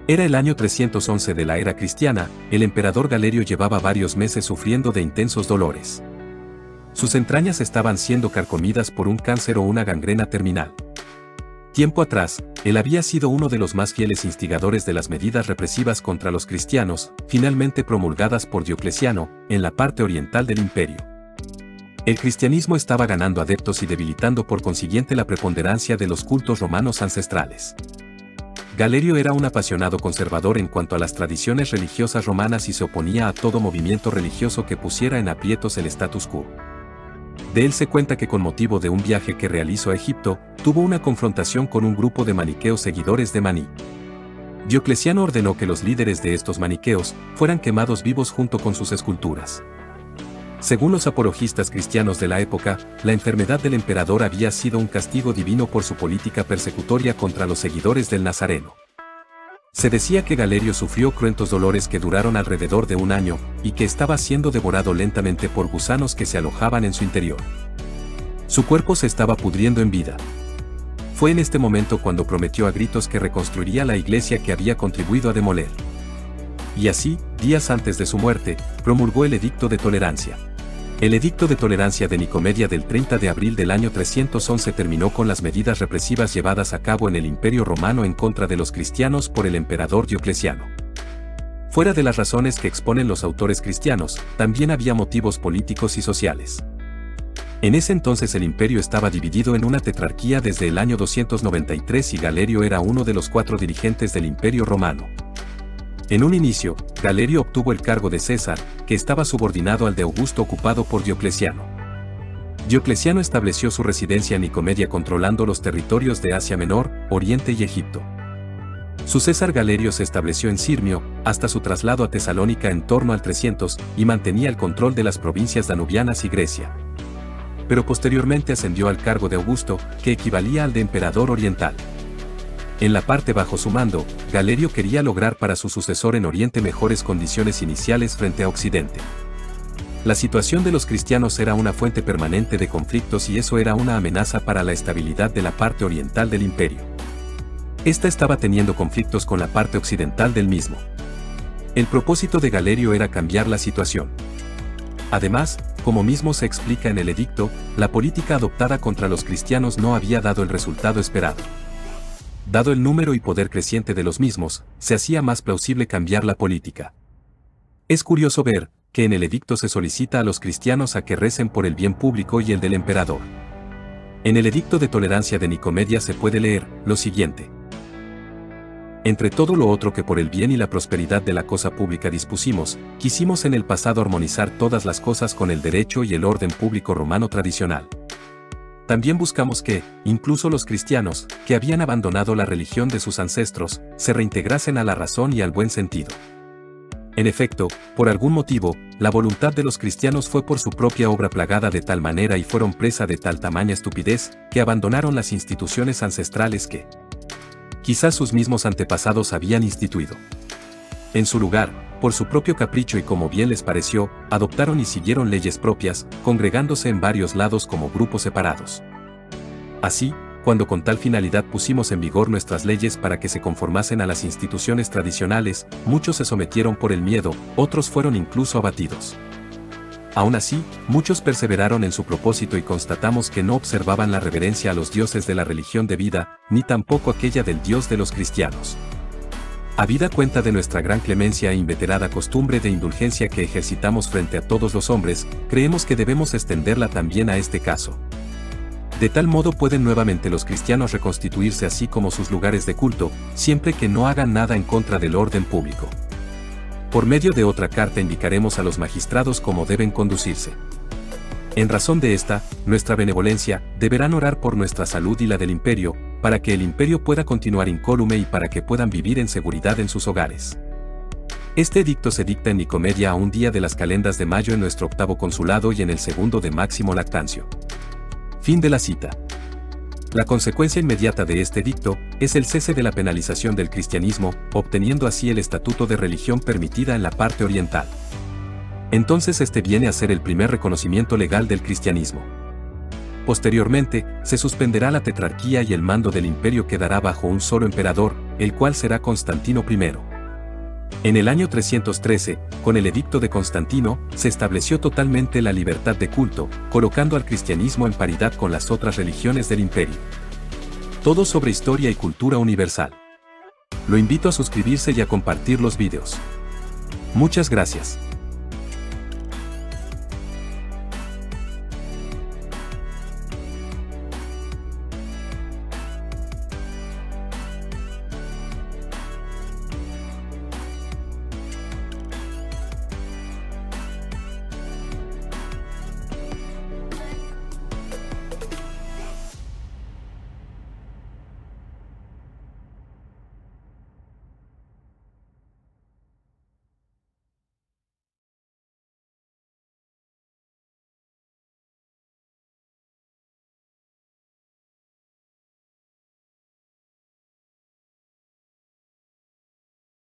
Era el año 311 de la era cristiana, el emperador Galerio llevaba varios meses sufriendo de intensos dolores. Sus entrañas estaban siendo carcomidas por un cáncer o una gangrena terminal. Tiempo atrás, él había sido uno de los más fieles instigadores de las medidas represivas contra los cristianos, finalmente promulgadas por Diocleciano, en la parte oriental del imperio. El cristianismo estaba ganando adeptos y debilitando por consiguiente la preponderancia de los cultos romanos ancestrales. Galerio era un apasionado conservador en cuanto a las tradiciones religiosas romanas y se oponía a todo movimiento religioso que pusiera en aprietos el status quo. De él se cuenta que con motivo de un viaje que realizó a Egipto, tuvo una confrontación con un grupo de maniqueos seguidores de Maní. Diocleciano ordenó que los líderes de estos maniqueos fueran quemados vivos junto con sus esculturas. Según los apologistas cristianos de la época, la enfermedad del emperador había sido un castigo divino por su política persecutoria contra los seguidores del Nazareno. Se decía que Galerio sufrió cruentos dolores que duraron alrededor de un año, y que estaba siendo devorado lentamente por gusanos que se alojaban en su interior. Su cuerpo se estaba pudriendo en vida. Fue en este momento cuando prometió a gritos que reconstruiría la iglesia que había contribuido a demoler. Y así, días antes de su muerte, promulgó el Edicto de Tolerancia. El Edicto de Tolerancia de Nicomedia del 30 de abril del año 311 terminó con las medidas represivas llevadas a cabo en el Imperio Romano en contra de los cristianos por el emperador Diocleciano. Fuera de las razones que exponen los autores cristianos, también había motivos políticos y sociales. En ese entonces el imperio estaba dividido en una tetrarquía desde el año 293 y Galerio era uno de los 4 dirigentes del Imperio Romano. En un inicio, Galerio obtuvo el cargo de César, que estaba subordinado al de Augusto ocupado por Diocleciano. Diocleciano estableció su residencia en Nicomedia controlando los territorios de Asia Menor, Oriente y Egipto. Su César Galerio se estableció en Sirmio, hasta su traslado a Tesalónica en torno al 300, y mantenía el control de las provincias danubianas y Grecia. Pero posteriormente ascendió al cargo de Augusto, que equivalía al de emperador oriental. En la parte bajo su mando, Galerio quería lograr para su sucesor en Oriente mejores condiciones iniciales frente a Occidente. La situación de los cristianos era una fuente permanente de conflictos y eso era una amenaza para la estabilidad de la parte oriental del imperio. Esta estaba teniendo conflictos con la parte occidental del mismo. El propósito de Galerio era cambiar la situación. Además, como mismo se explica en el edicto, la política adoptada contra los cristianos no había dado el resultado esperado. Dado el número y poder creciente de los mismos, se hacía más plausible cambiar la política. Es curioso ver que en el edicto se solicita a los cristianos a que recen por el bien público y el del emperador. En el Edicto de Tolerancia de Nicomedia se puede leer lo siguiente: entre todo lo otro que por el bien y la prosperidad de la cosa pública dispusimos, quisimos en el pasado armonizar todas las cosas con el derecho y el orden público romano tradicional. También buscamos que, incluso los cristianos, que habían abandonado la religión de sus ancestros, se reintegrasen a la razón y al buen sentido. En efecto, por algún motivo, la voluntad de los cristianos fue por su propia obra plagada de tal manera y fueron presa de tal tamaña estupidez, que abandonaron las instituciones ancestrales que quizás sus mismos antepasados habían instituido. En su lugar, por su propio capricho y como bien les pareció, adoptaron y siguieron leyes propias, congregándose en varios lados como grupos separados. Así, cuando con tal finalidad pusimos en vigor nuestras leyes para que se conformasen a las instituciones tradicionales, muchos se sometieron por el miedo, otros fueron incluso abatidos. Aún así, muchos perseveraron en su propósito y constatamos que no observaban la reverencia a los dioses de la religión de vida, ni tampoco aquella del Dios de los cristianos. Habida cuenta de nuestra gran clemencia e inveterada costumbre de indulgencia que ejercitamos frente a todos los hombres, creemos que debemos extenderla también a este caso. De tal modo pueden nuevamente los cristianos reconstituirse así como sus lugares de culto, siempre que no hagan nada en contra del orden público. Por medio de otra carta indicaremos a los magistrados cómo deben conducirse. En razón de esta, nuestra benevolencia, deberán orar por nuestra salud y la del imperio, para que el imperio pueda continuar incólume y para que puedan vivir en seguridad en sus hogares. Este edicto se dicta en Nicomedia a un día de las calendas de mayo en nuestro 8º consulado y en el 2º de Máximo Lactancio. Fin de la cita. La consecuencia inmediata de este edicto es el cese de la penalización del cristianismo, obteniendo así el estatuto de religión permitida en la parte oriental. Entonces este viene a ser el primer reconocimiento legal del cristianismo. Posteriormente, se suspenderá la tetrarquía y el mando del imperio quedará bajo un solo emperador, el cual será Constantino I. En el año 313, con el edicto de Constantino, se estableció totalmente la libertad de culto, colocando al cristianismo en paridad con las otras religiones del imperio. Todo sobre historia y cultura universal. Lo invito a suscribirse y a compartir los vídeos. Muchas gracias.